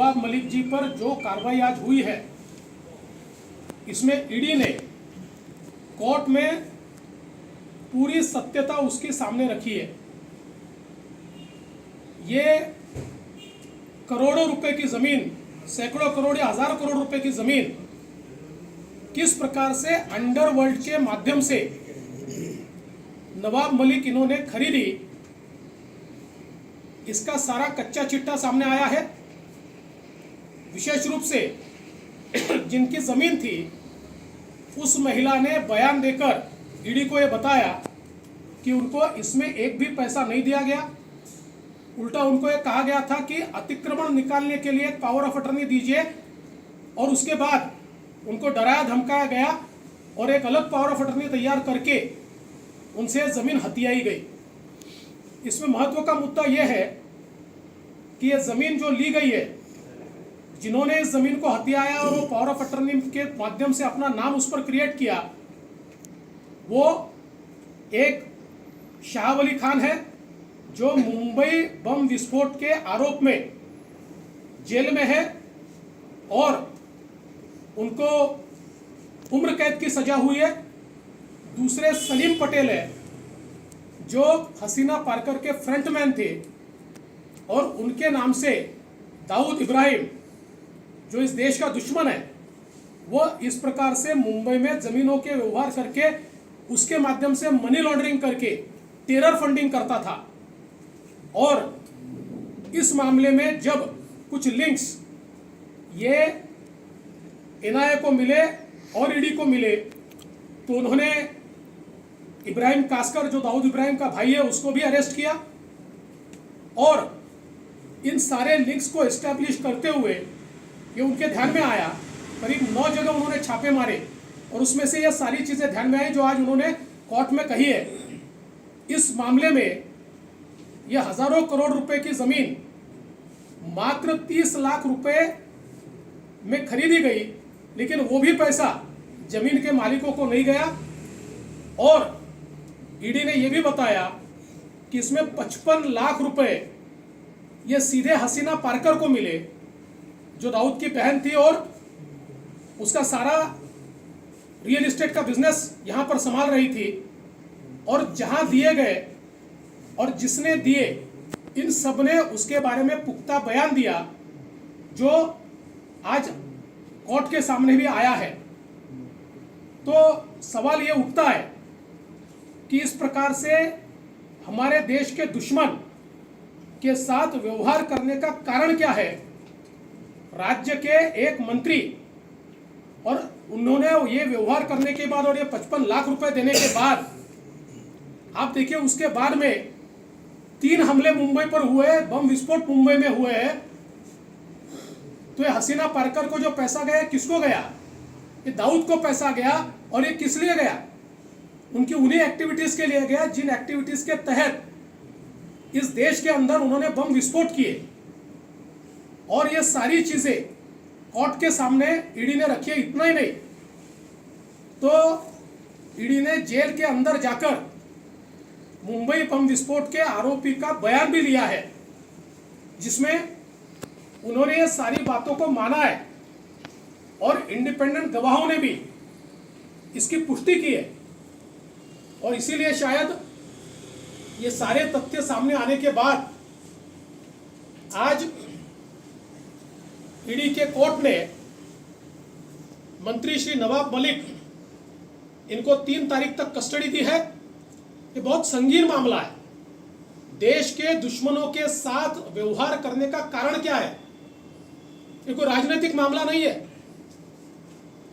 नवाब मलिक जी पर जो कार्रवाई आज हुई है, इसमें ईडी ने कोर्ट में पूरी सत्यता उसके सामने रखी है। ये करोड़ों रुपए की जमीन, सैकड़ों करोड़ या हजारों करोड़ रुपए की जमीन किस प्रकार से अंडरवर्ल्ड के माध्यम से नवाब मलिक इन्होंने खरीदी, इसका सारा कच्चा चिट्ठा सामने आया है। विशेष रूप से जिनकी जमीन थी, उस महिला ने बयान देकर ईडी को यह बताया कि उनको इसमें एक भी पैसा नहीं दिया गया। उल्टा उनको यह कहा गया था कि अतिक्रमण निकालने के लिए पावर ऑफ अटर्नी दीजिए, और उसके बाद उनको डराया धमकाया गया और एक अलग पावर ऑफ अटर्नी तैयार करके उनसे जमीन हथियाई गई। इसमें महत्व का मुद्दा यह है कि यह जमीन जो ली गई है, जिन्होंने इस जमीन को हथियाया और वो पावर ऑफ अटर्नी के माध्यम से अपना नाम उस पर क्रिएट किया, वो एक शाह वली खान है जो मुंबई बम विस्फोट के आरोप में जेल में है और उनको उम्र कैद की सजा हुई है। दूसरे सलीम पटेल है जो हसीना पार्कर के फ्रंटमैन थे, और उनके नाम से दाऊद इब्राहिम जो इस देश का दुश्मन है, वो इस प्रकार से मुंबई में जमीनों के व्यवहार करके उसके माध्यम से मनी लॉन्ड्रिंग करके टेरर फंडिंग करता था। और इस मामले में जब कुछ लिंक्स ये एनआईए को मिले और ईडी को मिले, तो उन्होंने इब्राहिम कास्कर जो दाऊद इब्राहिम का भाई है उसको भी अरेस्ट किया, और इन सारे लिंक्स को एस्टैब्लिश करते हुए ये उनके ध्यान में आया। करीब 9 जगह उन्होंने छापे मारे और उसमें से ये सारी चीज़ें ध्यान में आई जो आज उन्होंने कोर्ट में कही है। इस मामले में ये हजारों करोड़ रुपए की जमीन मात्र 30 लाख रुपए में खरीदी गई, लेकिन वो भी पैसा जमीन के मालिकों को नहीं गया। और ईडी ने यह भी बताया कि इसमें 55 लाख रुपए ये सीधे हसीना पार्कर को मिले जो दाऊद की बहन थी और उसका सारा रियल एस्टेट का बिजनेस यहां पर संभाल रही थी। और जहां दिए गए और जिसने दिए, इन सब ने उसके बारे में पुख्ता बयान दिया जो आज कोर्ट के सामने भी आया है। तो सवाल ये उठता है कि इस प्रकार से हमारे देश के दुश्मन के साथ व्यवहार करने का कारण क्या है। राज्य के एक मंत्री, और उन्होंने ये व्यवहार करने के बाद और ये 55 लाख रुपए देने के बाद आप देखिए उसके बाद में 3 हमले मुंबई पर हुए, बम विस्फोट मुंबई में हुए हैं। तो ये हसीना पार्कर को जो पैसा गया किसको गया? ये दाऊद को पैसा गया। और ये किस लिए गया? उनकी उन्हीं एक्टिविटीज के लिए गया जिन एक्टिविटीज के तहत इस देश के अंदर उन्होंने बम विस्फोट किए। और ये सारी चीजें कोर्ट के सामने ईडी ने रखी है। इतना ही नहीं, तो ईडी ने जेल के अंदर जाकर मुंबई बम विस्फोट के आरोपी का बयान भी लिया है, जिसमें उन्होंने ये सारी बातों को माना है और इंडिपेंडेंट गवाहों ने भी इसकी पुष्टि की है। और इसीलिए शायद ये सारे तथ्य सामने आने के बाद आज ईडी के कोर्ट ने मंत्री श्री नवाब मलिक, इनको 3 तारीख तक कस्टडी दी है। ये बहुत संगीन मामला है। देश के दुश्मनों के साथ व्यवहार करने का कारण क्या है? ये कोई राजनीतिक मामला नहीं है।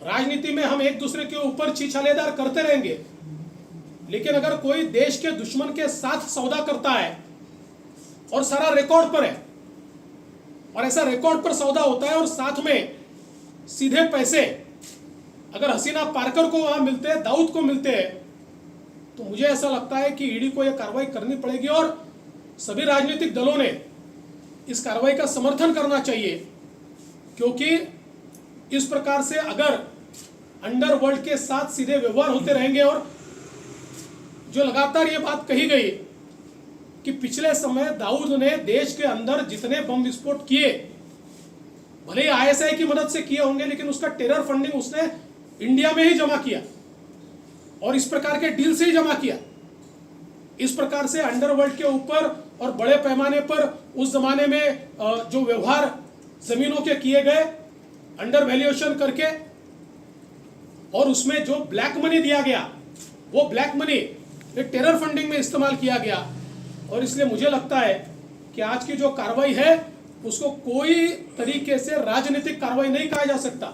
राजनीति में हम एक दूसरे के ऊपर छीछालेदार करते रहेंगे, लेकिन अगर कोई देश के दुश्मन के साथ सौदा करता है और सारा रिकॉर्ड पर है, और ऐसा रिकॉर्ड पर सौदा होता है और साथ में सीधे पैसे अगर हसीना पार्कर को वहां मिलते हैं, दाऊद को मिलते हैं, तो मुझे ऐसा लगता है कि ईडी को यह कार्रवाई करनी पड़ेगी और सभी राजनीतिक दलों ने इस कार्रवाई का समर्थन करना चाहिए। क्योंकि इस प्रकार से अगर अंडरवर्ल्ड के साथ सीधे व्यवहार होते रहेंगे, और जो लगातार ये बात कही गई कि पिछले समय दाऊद ने देश के अंदर जितने बम विस्फोट किए भले ही आईएसआई की मदद से किए होंगे, लेकिन उसका टेरर फंडिंग उसने इंडिया में ही जमा किया और इस प्रकार के डील से ही जमा किया। इस प्रकार से अंडरवर्ल्ड के ऊपर और बड़े पैमाने पर उस जमाने में जो व्यवहार जमीनों के किए गए अंडर वैल्यूएशन करके, और उसमें जो ब्लैक मनी दिया गया वो ब्लैक मनी एक टेरर फंडिंग में इस्तेमाल किया गया। और इसलिए मुझे लगता है कि आज की जो कार्रवाई है उसको कोई तरीके से राजनीतिक कार्रवाई नहीं कहा जा सकता।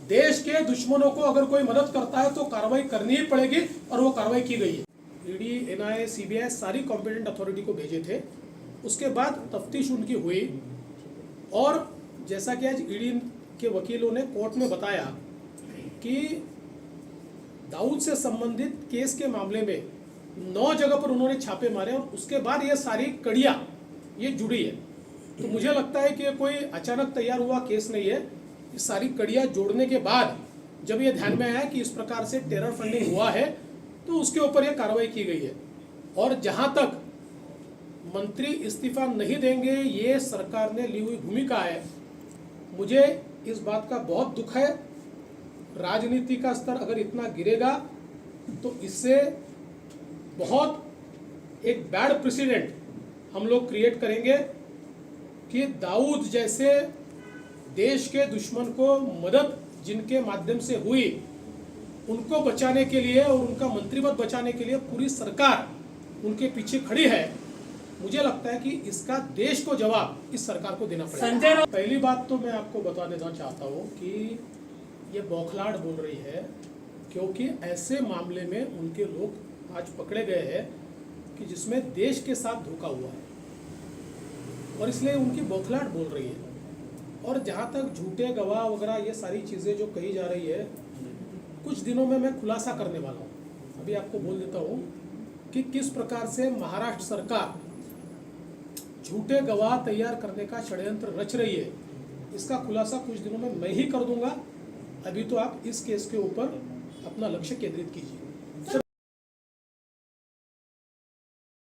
देश के दुश्मनों को अगर कोई मदद करता है तो कार्रवाई करनी ही पड़ेगी और वो कार्रवाई की गई है। ईडी, एनआईए, सीबीआई सारी कॉम्पिटेंट अथॉरिटी को भेजे थे। उसके बाद तफ्तीश उनकी हुई और जैसा कि आज ईडी के वकीलों ने कोर्ट में बताया कि दाऊद से संबंधित केस के मामले में 9 जगह पर उन्होंने छापे मारे और उसके बाद ये सारी कड़ियाँ ये जुड़ी है। तो मुझे लगता है कि ये कोई अचानक तैयार हुआ केस नहीं है। ये सारी कड़ियाँ जोड़ने के बाद जब ये ध्यान में आया कि इस प्रकार से टेरर फंडिंग हुआ है तो उसके ऊपर ये कार्रवाई की गई है। और जहाँ तक मंत्री इस्तीफा नहीं देंगे ये सरकार ने ली हुई भूमिका है, मुझे इस बात का बहुत दुख है। राजनीति का स्तर अगर इतना गिरेगा तो इससे बहुत एक बैड प्रेसिडेंट हम लोग क्रिएट करेंगे कि दाऊद जैसे देश के दुश्मन को मदद जिनके माध्यम से हुई उनको बचाने के लिए और उनका मंत्रिपद बचाने के लिए पूरी सरकार उनके पीछे खड़ी है। मुझे लगता है कि इसका देश को जवाब इस सरकार को देना पड़ेगा। पहली बात तो मैं आपको बता देना चाहता हूँ कि ये बौखलाहट बोल रही है, क्योंकि ऐसे मामले में उनके लोग आज पकड़े गए हैं कि जिसमें देश के साथ धोखा हुआ है और इसलिए उनकी बौखलाहट बोल रही है। और जहाँ तक झूठे गवाह वगैरह ये सारी चीज़ें जो कही जा रही है, कुछ दिनों में मैं खुलासा करने वाला हूँ। अभी आपको बोल देता हूँ कि किस प्रकार से महाराष्ट्र सरकार झूठे गवाह तैयार करने का षड्यंत्र रच रही है। इसका खुलासा कुछ दिनों में मैं ही कर दूंगा। अभी तो आप इस केस के ऊपर अपना लक्ष्य केंद्रित कीजिए।